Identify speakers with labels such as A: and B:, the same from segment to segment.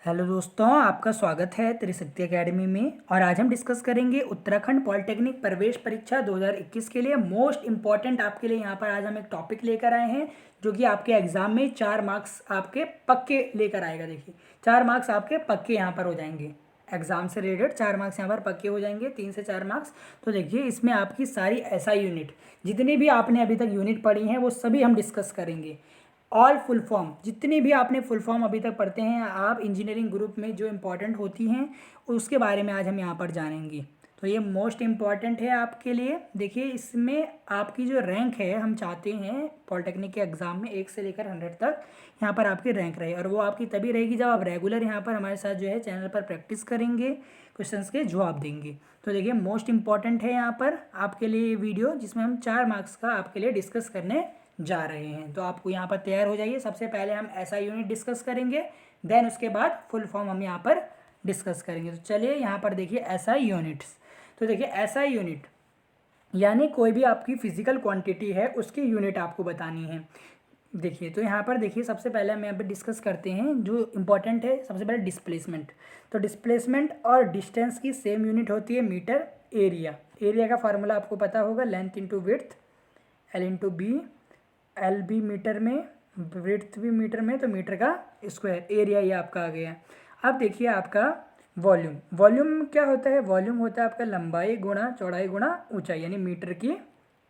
A: Hello दोस्तों, आपका स्वागत है त्रिशक्ति एकेडमी में। और आज हम डिस्कस करेंगे उत्तराखंड पॉलिटेक्निक प्रवेश परीक्षा 2021 के लिए मोस्ट इम्पॉर्टेंट आपके लिए यहाँ पर आज हम एक टॉपिक लेकर आए हैं जो कि आपके एग्जाम में 4 मार्क्स आपके पक्के लेकर आएगा। देखिए 4 मार्क्स आपके पक्के यहाँ पर हो जाएंगे, एग्जाम से रिलेटेड 4 मार्क्स यहाँ पर पक्के हो जाएंगे, 3 से 4 मार्क्स। तो देखिए इसमें आपकी सारी एसआई यूनिट जितनी भी आपने अभी तक यूनिट पढ़ी हैं वो सभी हम डिस्कस करेंगे। ऑल फुल फॉर्म जितनी भी आपने फुल फॉर्म अभी तक पढ़ते हैं आप इंजीनियरिंग ग्रुप में जो इम्पोर्टेंट होती हैं उसके बारे में आज हम यहाँ पर जानेंगे। तो ये मोस्ट इम्पॉर्टेंट है आपके लिए। देखिए इसमें आपकी जो रैंक है हम चाहते हैं पॉलिटेक्निक के एग्जाम में 1 से लेकर 100 तक यहाँ पर आपकी रैंक रहे, और वो आपकी तभी रहेगी जब आप रेगुलर यहाँ पर हमारे साथ जो है चैनल पर प्रैक्टिस करेंगे, क्वेश्चंस के जवाब देंगे। तो देखिए मोस्ट इम्पॉर्टेंट है यहाँ पर आपके लिए ये वीडियो जिसमें हम 4 मार्क्स का आपके लिए डिस्कस करने जा रहे हैं। तो आपको यहाँ पर तैयार हो जाइए। सबसे पहले हम एसआई यूनिट डिस्कस करेंगे, देन उसके बाद फुल फॉर्म हम यहाँ पर डिस्कस करेंगे। तो चलिए यहाँ पर देखिए एसआई यूनिट्स। तो देखिए एसआई यूनिट यानी कोई भी आपकी फिजिकल क्वांटिटी है उसकी यूनिट आपको बतानी है। देखिए तो यहाँ पर देखिए सबसे पहले हम यहाँ पर डिस्कस करते हैं जो इम्पोर्टेंट है। सबसे पहले डिस्प्लेसमेंट। तो डिस्प्लेसमेंट और डिस्टेंस की सेम यूनिट होती है मीटर एरिया। एरिया का फार्मूला आपको पता होगा, length into width, l into b, l भी मीटर में, ब्रेड्थ भी मीटर में, तो मीटर का स्क्वायर एरिया ये आपका आ गया। अब देखिए आपका वॉल्यूम। वॉल्यूम क्या होता है? वॉल्यूम होता है आपका लंबाई गुणा चौड़ाई गुणा ऊंचाई, यानी मीटर की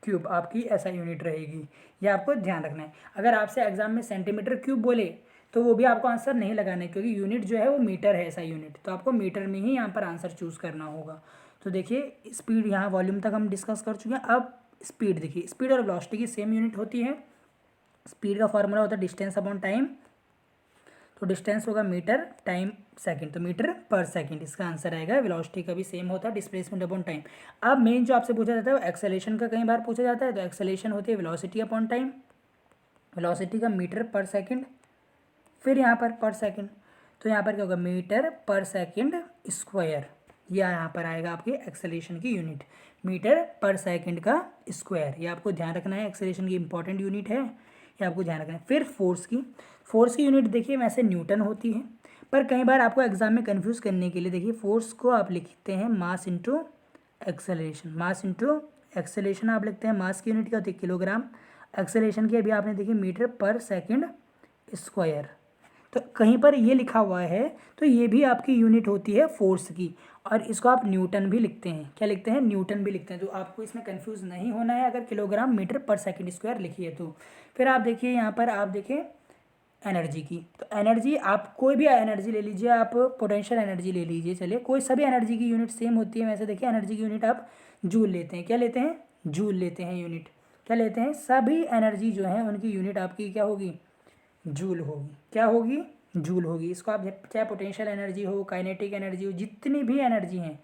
A: क्यूब आपकी ऐसा यूनिट रहेगी। ये आपको ध्यान रखना है। अगर आपसे एग्जाम में सेंटीमीटर क्यूब बोले तो वो भी आपको आंसर नहीं लगाना है, क्योंकि यूनिट जो है वो मीटर है, ऐसा यूनिट। तो आपको मीटर में ही यहाँ पर आंसर चूज करना होगा। तो देखिए स्पीड, यहाँ वॉल्यूम तक हम डिस्कस कर चुके हैं। अब स्पीड देखिए, स्पीड और वेलोसिटी की सेम यूनिट होती है। स्पीड का फॉर्मूला होता है डिस्टेंस अपॉन टाइम। तो डिस्टेंस होगा मीटर, टाइम सेकंड, तो मीटर पर सेकंड इसका आंसर आएगा। वेलोसिटी का भी सेम होता है डिस्प्लेसमेंट अपॉन टाइम। अब मेन जो आपसे पूछा जाता है वो एक्सेलेरेशन का कई बार पूछा जाता है। तो एक्सेलेरेशन होती है वेलोसिटी अपॉन टाइम, वेलोसिटी का मीटर पर सेकंड, फिर यहाँ पर सेकंड। तो यहाँ पर क्या होगा? मीटर पर सेकंड स्क्वायर। यह यहाँ पर आएगा आपके एक्सेलेरेशन की यूनिट, मीटर पर सेकंड का स्क्वायर। ये आपको ध्यान रखना है, एक्सेलेरेशन की इंपॉर्टेंट यूनिट है, ये आपको ध्यान रखना है। फिर फोर्स की यूनिट देखिए वैसे न्यूटन होती है, पर कई बार आपको एग्जाम में कंफ्यूज करने के लिए देखिए फोर्स को आप लिखते हैं mass into acceleration. Mass into acceleration आप लिखते हैं, मास की यूनिट क्या होती है? किलोग्राम। एक्सेलरेशन की अभी आपने देखी मीटर पर सेकंड स्क्वायर। तो कहीं पर ये लिखा हुआ है तो ये भी आपकी यूनिट होती है फोर्स की, और इसको आप न्यूटन भी लिखते हैं। क्या लिखते हैं? न्यूटन भी लिखते हैं। तो आपको इसमें कंफ्यूज नहीं होना है अगर किलोग्राम मीटर पर सेकंड स्क्वायर लिखिए तो। फिर आप देखिए यहाँ पर आप देखें एनर्जी की। तो एनर्जी आप कोई भी एनर्जी ले लीजिए, आप पोटेंशियल एनर्जी ले लीजिए, चलिए कोई सभी एनर्जी की यूनिट सेम होती है। वैसे देखिए एनर्जी की यूनिट आप जूल लेते हैं। क्या लेते हैं? जूल लेते हैं यूनिट। क्या लेते हैं? सभी एनर्जी जो है उनकी यूनिट आपकी क्या होगी? जूल होगी। क्या होगी? जूल होगी। इसको आप चाहे पोटेंशियल एनर्जी हो, काइनेटिक एनर्जी हो, जितनी भी एनर्जी हैं,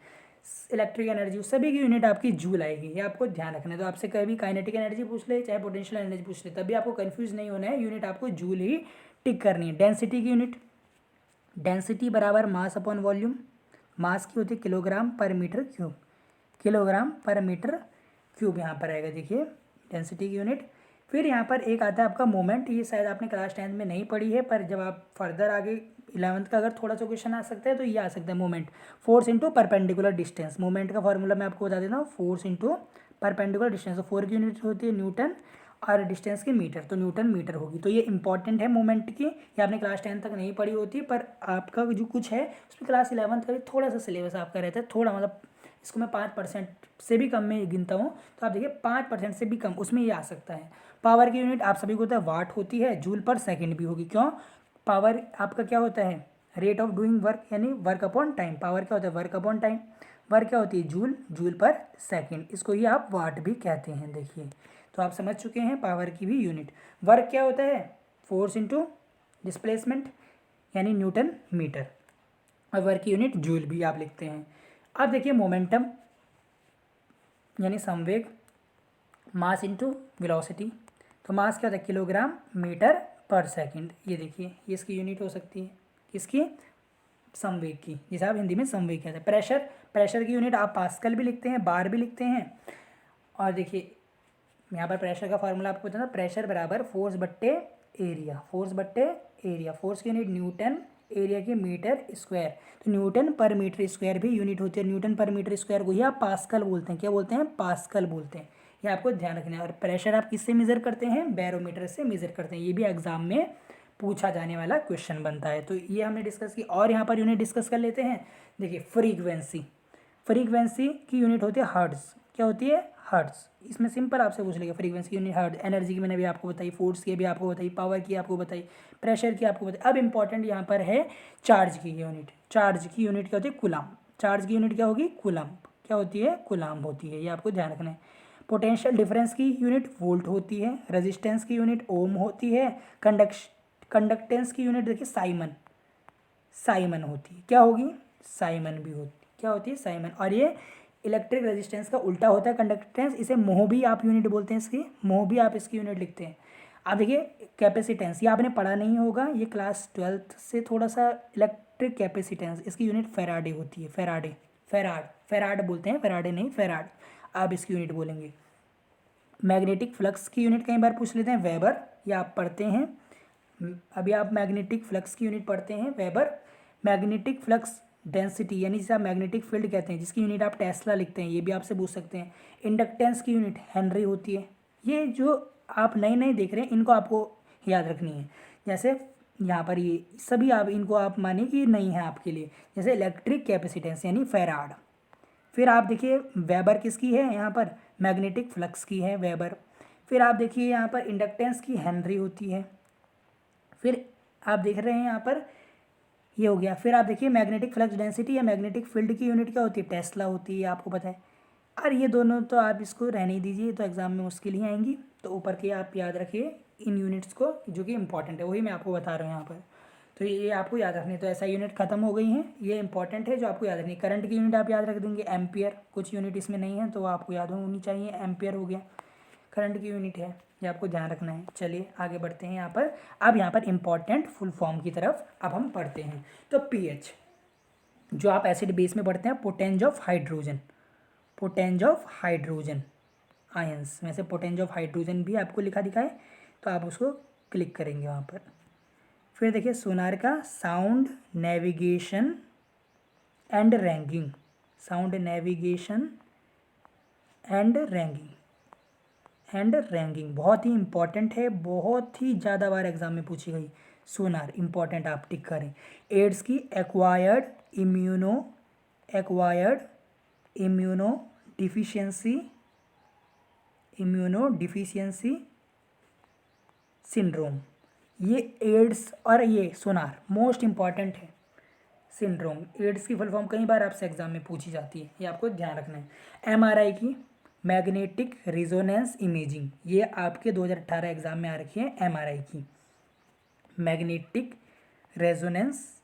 A: इलेक्ट्रिक एनर्जी हो, सभी की यूनिट आपकी जूल आएगी। ये आपको ध्यान रखना है। तो आपसे कभी काइनेटिक एनर्जी पूछ ले चाहे पोटेंशियल एनर्जी पूछ ले, तभी आपको कंफ्यूज नहीं होना है, यूनिट आपको जूल ही टिक करनी है। डेंसिटी की यूनिट, डेंसिटी बराबर मास अपॉन वॉल्यूम। मास की होती है किलोग्राम पर मीटर क्यूब, किलोग्राम पर मीटर क्यूब यहाँ पर आएगा। देखिए डेंसिटी की यूनिट। फिर यहाँ पर एक आता है आपका मोमेंट। ये शायद आपने क्लास 10 में नहीं पढ़ी है, पर जब आप फर्दर आगे 11th का अगर थोड़ा सा क्वेश्चन आ सकता है तो ये आ सकता है moment. Force into perpendicular distance. Moment का फॉर्मूला मैं आपको बता देता हूँ, फोर्स इंटू परपेंडिकुलर डिस्टेंस। तो 4 की यूनिट होती है न्यूटन और डिस्टेंस की मीटर, तो न्यूटन मीटर होगी। तो ये इंपॉर्टेंट है मोमेंट की, ये आपने क्लास 10 तक नहीं पढ़ी होती, पर आपका जो कुछ है उसमें क्लास 11th का भी थोड़ा सा सिलेबस आपका रहता है, थोड़ा मतलब इसको मैं 5% से भी कम में गिनता हूँ। तो आप देखिए 5% से भी कम उसमें ये आ सकता है। पावर की यूनिट आप सभी को पता है वाट होती है, जूल पर सेकंड भी होगी। क्यों? पावर आपका क्या होता है? रेट ऑफ डूइंग वर्क, यानी वर्क अपॉन टाइम। पावर क्या होता है? Work upon time. वर्क क्या होती है? जूल, जूल पर सेकंड। इसको ही आप वाट भी कहते हैं। देखिए तो आप समझ चुके हैं पावर की भी यूनिट। वर्क क्या होता है? फोर्स इंटू डिस्प्लेसमेंट, यानी न्यूटन मीटर, और वर्क की यूनिट जूल भी आप लिखते हैं। अब देखिए मोमेंटम यानी संवेग, मास इंटू वेलोसिटी। तो मास क्या होता है? किलोग्राम मीटर पर सेकंड। ये देखिए ये इसकी यूनिट हो सकती है, किसकी? संवेग की, जिसे आप हिंदी में संवेग कहते हैं। प्रेशर, प्रेशर की यूनिट आप पास्कल भी लिखते हैं, बार भी लिखते हैं। और देखिए यहाँ पर प्रेशर का फॉर्मूला आपको पता है, प्रेशर बराबर फोर्स बट्टे एरिया। फोर्स बट्टे एरिया, फोर्स की यूनिट न्यूटन एरिया के मीटर स्क्वायर। तो न्यूटन पर मीटर स्क्वायर भी यूनिट होती है। न्यूटन पर मीटर स्क्वायर को ही आप पास्कल बोलते हैं। क्या बोलते हैं? पास्कल बोलते हैं। ये आपको ध्यान रखना है। और प्रेशर आप किससे मेज़र करते हैं? बैरोमीटर से मेज़र करते हैं। ये भी एग्जाम में पूछा जाने वाला क्वेश्चन बनता है। तो ये हमने डिस्कस की। और यहाँ पर यूनिट डिस्कस कर लेते हैं। देखिए फ्रीक्वेंसी, फ्रीक्वेंसी की यूनिट होती है हर्ट्ज। क्या होती है? हर्ट्ज। इसमें सिंपल आपसे पूछ लेगा फ्रीक्वेंसी की यूनिट हर्ट्ज। एनर्जी की मैंने भी आपको बताई, फोर्स की भी आपको बताई, पावर की आपको बताई, प्रेशर की आपको बताई। अब इंपॉर्टेंट यहाँ पर है चार्ज की यूनिट। चार्ज की यूनिट क्या होती है? कूलम्ब। चार्ज की यूनिट क्या होगी? कूलम्ब। क्या होती है? कूलम्ब होती है। ये आपको ध्यान रखना है। पोटेंशियल डिफरेंस की यूनिट वोल्ट होती है। रेजिस्टेंस की यूनिट ओम होती है। कंडक्टेंस की यूनिट देखिए साइमन, साइमन होती है। क्या होगी? साइमन भी होती। क्या होती है? साइमन। और ये इलेक्ट्रिक रेजिस्टेंस का उल्टा होता है कंडक्टेंस। इसे मोह भी आप यूनिट बोलते हैं इसकी, मोह भी आप इसकी यूनिट लिखते हैं। अब देखिए कैपेसिटेंस, ये आपने पढ़ा नहीं होगा, ये क्लास 12th से थोड़ा सा। इलेक्ट्रिक कैपेसिटेंस इसकी यूनिट फेराडे होती है। फेराडे, फेराड, फेराड बोलते हैं, फेराडे नहीं फेराड। आप इसकी यूनिट बोलेंगे। मैग्नेटिक फ्लक्स की यूनिट कई बार पूछ लेते हैं, वेबर। ये आप पढ़ते हैं। अभी आप मैग्नेटिक फ्लक्स की यूनिट पढ़ते हैं, वेबर। मैग्नेटिक फ्लक्स डेंसिटी यानी जिसे आप मैग्नेटिक फील्ड कहते हैं, जिसकी यूनिट आप टेस्ला लिखते हैं, ये भी आपसे पूछ सकते हैं। इंडक्टेंस की यूनिट हेनरी होती है। ये जो आप नए नए देख रहे हैं इनको आपको याद रखनी है। जैसे यहाँ पर ये सभी आप इनको आप मानिए कि नहीं है आपके लिए। जैसे इलेक्ट्रिक कैपेसिटेंस यानी फेराड। फिर आप देखिए वेबर किसकी है? यहाँ पर मैग्नेटिक फ्लक्स की है, वेबर। फिर आप देखिए यहाँ पर इंडक्टेंस की हेनरी होती है। फिर आप देख रहे हैं यहाँ पर ये हो गया। फिर आप देखिए मैग्नेटिक फ्लक्स डेंसिटी या मैग्नेटिक फील्ड की यूनिट क्या होती है? टेस्ला होती है, आपको पता है। और ये दोनों तो आप इसको रहने ही दीजिए, तो एग्जाम में मुश्किल ही आएंगी। तो ऊपर के आप याद रखिए इन यूनिट्स को, जो कि इंपॉर्टेंट है, वही मैं आपको बता रहा हूँ यहाँ पर। तो ये आपको याद रखनी है। तो ऐसा यूनिट खत्म हो गई हैं, ये इंपॉर्टेंट है जो आपको याद रखनी है। करंट की यूनिट आप याद रख देंगे, एम्पियर। कुछ यूनिट इसमें नहीं है तो आपको याद होनी चाहिए। एम्पियर हो गया, करंट की यूनिट है, ये आपको ध्यान रखना है। चलिए आगे बढ़ते हैं यहाँ पर। अब यहाँ पर इंपॉर्टेंट फुल फॉर्म की तरफ अब हम पढ़ते हैं। तो पीएच जो आप एसिड बेस में पढ़ते हैं, potenz of hydrogen, potenz of hydrogen ions में से पोटेंज ऑफ हाइड्रोजन भी आपको लिखा दिखाए, तो आप उसको क्लिक करेंगे वहाँ पर। फिर देखिए सोनार का sound navigation and ranking, sound navigation and ranking, and ranking बहुत ही इंपॉर्टेंट है, बहुत ही ज़्यादा बार एग्जाम में पूछी गई। सोनार इंपॉर्टेंट, आप टिक करें। एड्स की acquired immuno deficiency, immuno deficiency syndrome, ये एड्स और ये सोनार मोस्ट इंपॉर्टेंट है। सिंड्रोम, एड्स की फुल फॉर्म कई बार आपसे एग्जाम में पूछी जाती है, ये आपको ध्यान रखना है। एमआरआई की मैग्नेटिक रिजोनेंस इमेजिंग, ये आपके 2018 एग्जाम में आ रखी है। एमआरआई की मैग्नेटिक रेजोनेंस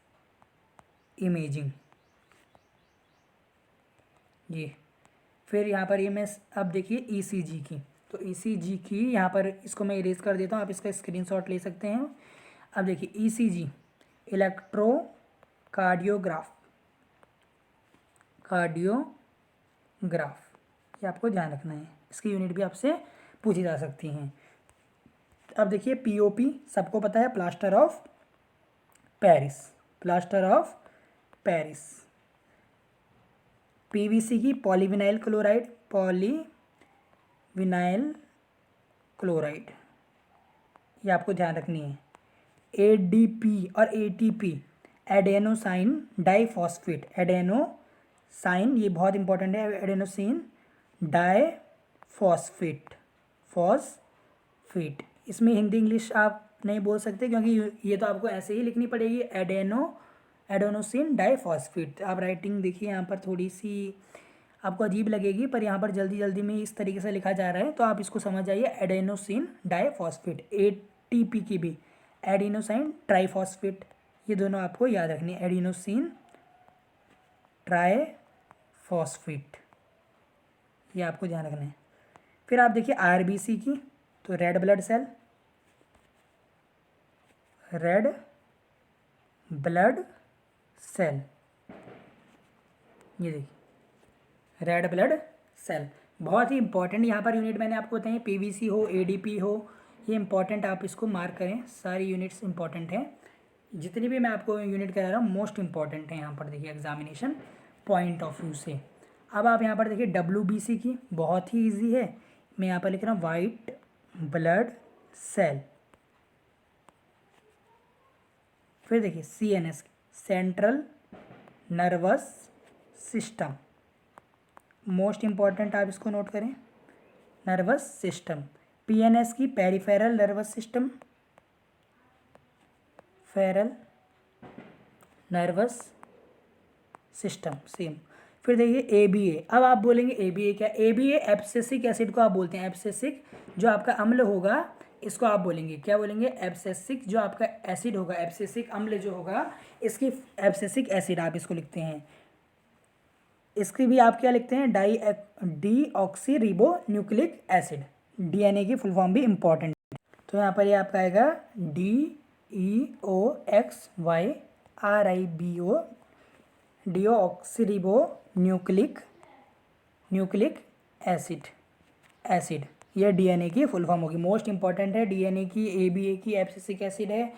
A: इमेजिंग ये। फिर यहाँ पर ये मैं अब देखिए ईसीजी की, तो ईसीजी की यहाँ पर इसको मैं इरेज कर देता हूँ, आप इसका स्क्रीनशॉट ले सकते हैं। अब देखिए ईसीजी इलेक्ट्रो कार्डियोग्राफ, ये आपको ध्यान रखना है। इसकी यूनिट भी आपसे पूछी जा सकती हैं। अब देखिए पीओपी सबको पता है, plaster of Paris, plaster of Paris. PVC की पॉलीविनाइल क्लोराइड, पॉलीविनाइल क्लोराइड, ये आपको ध्यान रखनी है। एडीपी और एटीपी एडेनोसाइन डाइफॉस्फेट, एडेनोसाइन ये बहुत इंपॉर्टेंट है, एडेनोसिन डाइफॉस्फेट, फॉस्फेट। इसमें हिंदी इंग्लिश आप नहीं बोल सकते क्योंकि ये तो आपको ऐसे ही लिखनी पड़ेगी, एडेनोसिन डाइफॉस्फेट। आप राइटिंग देखिए यहाँ पर थोड़ी सी आपको अजीब लगेगी, पर यहाँ पर जल्दी जल्दी में इस तरीके से लिखा जा रहा है, तो आप इसको समझ जाइए, एडेनोसिन डाइफॉस्फेट। एटीपी की भी एडिनोसाइन ट्राइफॉस्फेट, ये दोनों आपको याद रखनी है, एडिनोसिन ट्राइफॉस्फेट, ये आपको ध्यान रखना है। फिर आप देखिए आरबीसी की, तो red blood cell, red blood cell, ये देखिए रेड ब्लड सेल बहुत ही इंपॉर्टेंट। यहाँ पर यूनिट मैंने आपको बताई, पीवीसी हो, एडीपी हो, ये इंपॉर्टेंट, आप इसको मार्क करें, सारी यूनिट्स इंपॉर्टेंट हैं। जितनी भी मैं आपको यूनिट करा रहा हूँ मोस्ट इंपॉर्टेंट है यहाँ पर देखिए एग्जामिनेशन पॉइंट ऑफ व्यू से। अब आप यहाँ पर देखिए WBC की बहुत ही इजी है, मैं यहाँ पर लिख रहा हूँ वाइट ब्लड सेल। फिर देखिए CNS central nervous system, most important आप इसको नोट करें, नर्वस सिस्टम। PNS की peripheral nervous system, Feral nervous system same. फिर देखिए ABA, अब आप बोलेंगे ABA क्या, ABA एब्सेसिक एसिड को आप बोलते हैं, एब्सेसिक जो आपका अम्ल होगा इसको आप बोलेंगे क्या बोलेंगे, एब्सेसिक जो आपका एसिड होगा, एब्सेसिक अम्ल जो होगा इसकी एब्सेसिक एसिड आप इसको लिखते हैं। इसकी भी आप क्या लिखते हैं, deoxy ribo nucleic acid, DNA की फुल फॉर्म भी इंपॉर्टेंट। तो यहाँ पर ये आपका आएगा DEOXYRIBO डीऑक्सीरिबो न्यूक्लिक एसिड ये DNA की फुल फॉर्म होगी, मोस्ट इंपॉर्टेंट है। DNA की, ABA की एब्सिसिक एसिड है,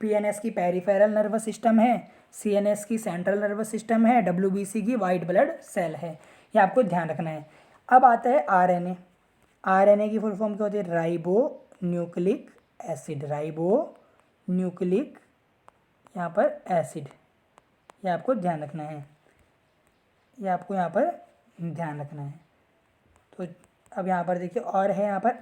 A: PNS की पेरिफेरल नर्वस सिस्टम है, CNS की सेंट्रल नर्वस सिस्टम है, WBC की वाइट ब्लड सेल है, ये आपको ध्यान रखना है। अब आता है RNA की फुल फॉर्म क्या होती है, ribo nucleic acid, ribo nucleic यहाँ पर एसिड, ये आपको ध्यान रखना है, ये आपको यहाँ पर ध्यान रखना है। तो अब यहाँ पर देखिए और है यहाँ पर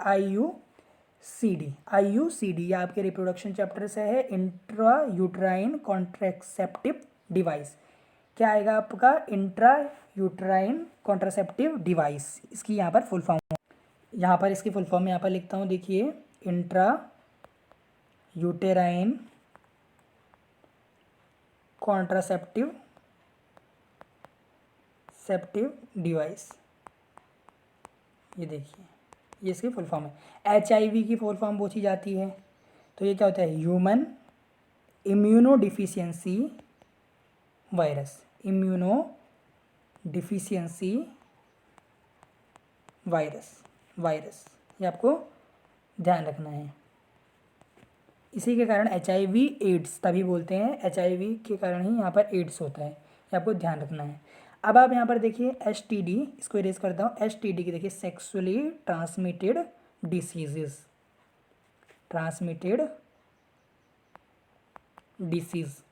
A: IUCD ये आपके रिप्रोडक्शन चैप्टर से है, इंट्रा यूट्राइन कॉन्ट्रासेप्टिव डिवाइस। क्या आएगा आपका, इंट्रा यूट्राइन कॉन्ट्रासेप्टिव डिवाइस, इसकी यहाँ पर फुल फॉर्म, यहाँ पर इसकी फुल फॉर्म यहाँ पर लिखता हूँ, देखिए इंट्रा यूटेराइन कॉन्ट्रासेप्टिव डिवाइस, ये देखिए ये इसकी फुल फॉर्म है। HIV की फुल फॉर्म पूछी जाती है, तो ये क्या होता है, human immuno deficiency virus, immuno deficiency virus, ये आपको ध्यान रखना है। इसी के कारण HIV एड्स तभी बोलते हैं, HIV के कारण ही यहाँ पर एड्स होता है, ये आपको ध्यान रखना है। अब आप यहाँ पर देखिए STD, इसको इरेज करता हूँ, STD की देखिए सेक्सुअली ट्रांसमिटेड डिसीज।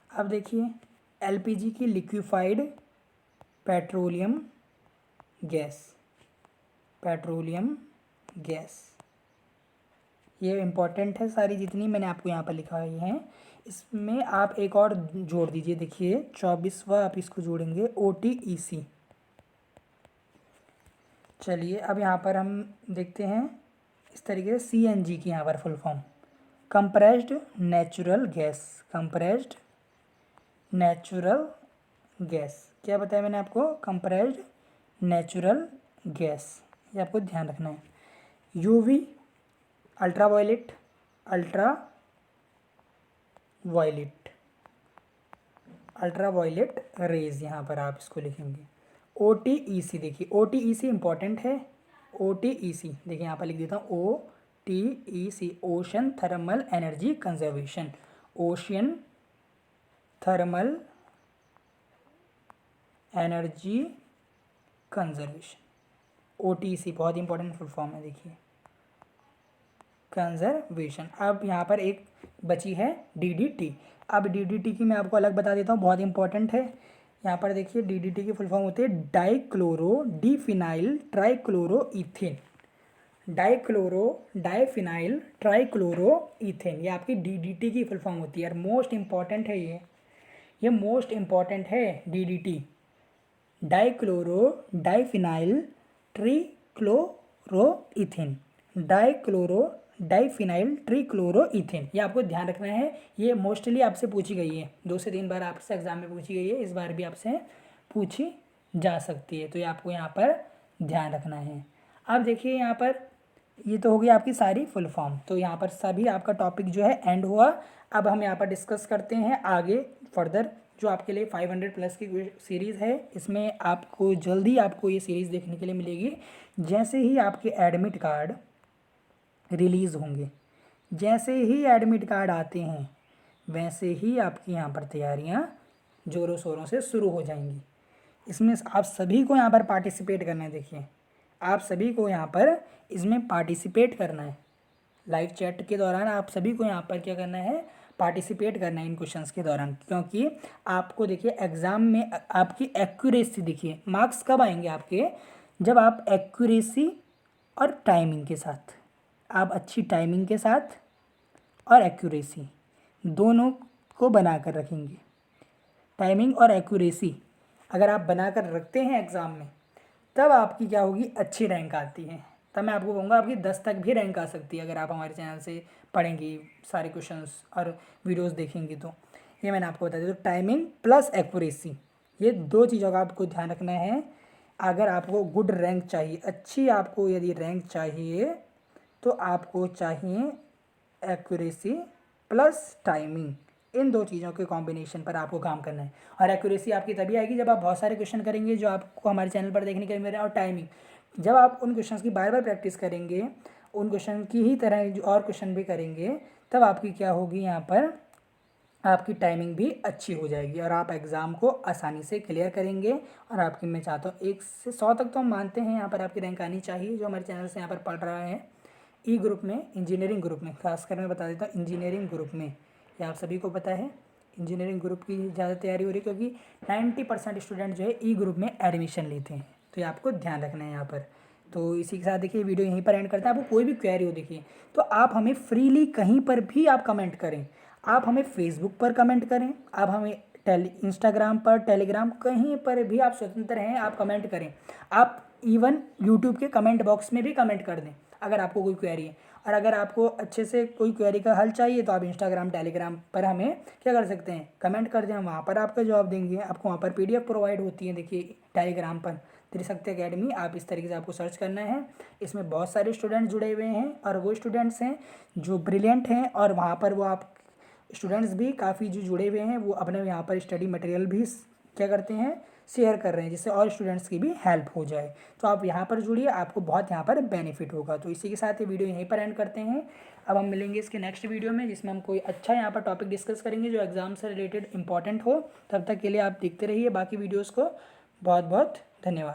A: अब देखिए LPG की लिक्विफाइड पेट्रोलियम गैस, ये इंपॉर्टेंट है, सारी जितनी मैंने आपको यहाँ पर लिखाई हैं इसमें आप एक और जोड़ दीजिए, देखिए 24वां आप इसको जोड़ेंगे OTEC। चलिए अब यहाँ पर हम देखते हैं इस तरीके से CNG की यहाँ पर full form, compressed natural gas, क्या बताया मैंने आपको, कंप्रेस्ड नेचुरल गैस, ये आपको ध्यान रखना है। UV अल्ट्रावायलेट रेज, यहाँ पर आप इसको लिखेंगे। OTEC देखिए OTEC इंपॉर्टेंट है, OTEC देखिए यहाँ पर लिख देता हूँ OTEC, ocean thermal energy conservation, ocean thermal energy conservation, OTEC बहुत इंपॉर्टेंट फुल फॉर्म है, देखिए कंजर्वेशन। अब यहाँ पर एक बची है DDT, अब DDT की मैं आपको अलग बता देता हूँ, बहुत इंपॉर्टेंट है। यहाँ पर देखिए DDT की फुल फॉर्म होती है डाइफिनाइल ट्राइक्लोरोइथेन, ये आपकी DDT की फुल फॉर्म होती है। यार मोस्ट इंपॉर्टेंट है ये मोस्ट इंपॉर्टेंट है DDT, डाइफिनाइल ट्रीक्लोरोइथेन, ये आपको ध्यान रखना है। ये मोस्टली आपसे पूछी गई है, 2 से 3 बार आपसे एग्जाम में पूछी गई है, इस बार भी आपसे पूछी जा सकती है, तो ये आपको यहाँ पर ध्यान रखना है। अब देखिए यहाँ पर ये तो हो गई आपकी सारी फुल फॉर्म, तो यहाँ पर सभी आपका टॉपिक जो है एंड हुआ। अब हम यहाँ पर डिस्कस करते हैं आगे फर्दर जो आपके लिए 500+ की सीरीज़ है, इसमें आपको जल्दी आपको ये सीरीज़ देखने के लिए मिलेगी। जैसे ही आपके एडमिट कार्ड रिलीज़ होंगे, जैसे ही एडमिट कार्ड आते हैं वैसे ही आपकी यहाँ पर तैयारियाँ ज़ोरों शोरों से शुरू हो जाएंगी। इसमें आप सभी को यहाँ पर पार्टिसिपेट करना है। देखिए, आप सभी को यहाँ पर इसमें पार्टिसिपेट करना है। लाइव चैट के दौरान आप सभी को यहाँ पर क्या करना है, पार्टिसिपेट करना है इन क्वेश्चंस के दौरान, क्योंकि आपको देखिए एग्ज़ाम में आपकी एक्यूरेसी, देखिए मार्क्स कब आएंगे आपके, जब आप एक्यूरेसी और टाइमिंग के साथ, आप अच्छी टाइमिंग के साथ और एक्यूरेसी दोनों को बना कर रखेंगे। टाइमिंग और एक्यूरेसी अगर आप बना कर रखते हैं एग्ज़ाम में, तब आपकी क्या होगी, अच्छी रैंक आती है। तब मैं आपको कहूँगा आपकी 10 तक भी रैंक आ सकती है अगर आप हमारे चैनल से पढ़ेंगी, सारे क्वेश्चंस और वीडियोस देखेंगी। तो ये मैंने आपको बता दिया। तो टाइमिंग प्लस एक्यूरेसी, ये दो चीज़ों का आपको ध्यान रखना है। अगर आपको गुड रैंक चाहिए, अच्छी आपको यदि रैंक चाहिए, तो आपको चाहिए एक्यूरेसी प्लस टाइमिंग। इन दो चीज़ों के कॉम्बिनेशन पर आपको काम करना है। और एक्यूरेसी आपकी तभी आएगी जब आप बहुत सारे क्वेश्चन करेंगे जो आपको हमारे चैनल पर देखने के लिए मिल रहे हैं। और टाइमिंग, जब आप उन क्वेश्चंस की बार बार प्रैक्टिस करेंगे, उन क्वेश्चन की ही तरह जो और क्वेश्चन भी करेंगे, तब आपकी क्या होगी, यहाँ पर आपकी टाइमिंग भी अच्छी हो जाएगी और आप एग्ज़ाम को आसानी से क्लियर करेंगे। और आपकी, मैं चाहता हूँ 1 से 100 तक तो हम मानते हैं यहाँ पर आपकी रैंक आनी चाहिए, जो हमारे चैनल से यहाँ पर पढ़ रहा है। ई ग्रुप में, इंजीनियरिंग ग्रुप में, खासकर मैं बता देता हूँ इंजीनियरिंग ग्रुप में, ये आप सभी को पता है इंजीनियरिंग ग्रुप की ज़्यादा तैयारी हो रही है, क्योंकि 90% स्टूडेंट जो है ई ग्रुप में एडमिशन लेते हैं। तो ये आपको ध्यान रखना है यहाँ पर। तो इसी के साथ देखिए वीडियो यहीं पर एंड करते हैं। आपको कोई भी क्वेरी हो देखिए, तो आप हमें फ्रीली कहीं पर भी आप कमेंट करें। आप हमें फेसबुक पर कमेंट करें, आप हमें इंस्टाग्राम पर, टेलीग्राम, कहीं पर भी आप स्वतंत्र हैं, आप कमेंट करें। आप इवन यूट्यूब के कमेंट बॉक्स में भी कमेंट कर दें अगर आपको कोई क्वेरी है। और अगर आपको अच्छे से कोई क्वेरी का हल चाहिए तो आप इंस्टाग्राम, टेलीग्राम पर हमें क्या कर सकते हैं, कमेंट कर दें, हम वहाँ पर आपका जवाब देंगे। आपको वहाँ पर PDF प्रोवाइड होती है, देखिए टेलीग्राम पर त्रिशक्ति एकेडमी, आप इस तरीके से आपको सर्च करना है। इसमें बहुत सारे स्टूडेंट जुड़े हुए हैं और वो स्टूडेंट्स हैं जो ब्रिलियंट हैं, और वहाँ पर वो आप स्टूडेंट्स भी काफ़ी जो जुड़े हुए हैं, वो अपने यहाँ पर स्टडी मटेरियल भी क्या करते हैं, शेयर कर रहे हैं, जिससे और स्टूडेंट्स की भी हेल्प हो जाए। तो आप यहाँ पर जुड़िए, आपको बहुत यहाँ पर बेनिफिट होगा। तो इसी के साथ ये वीडियो यहीं पर एंड करते हैं। अब हम मिलेंगे इसके नेक्स्ट वीडियो में, जिसमें हम कोई अच्छा यहाँ पर टॉपिक डिस्कस करेंगे जो एग्जाम से रिलेटेड इंपॉर्टेंट हो। तब तक के लिए आप देखते रहिए बाकी वीडियोज़ को। बहुत बहुत धन्यवाद।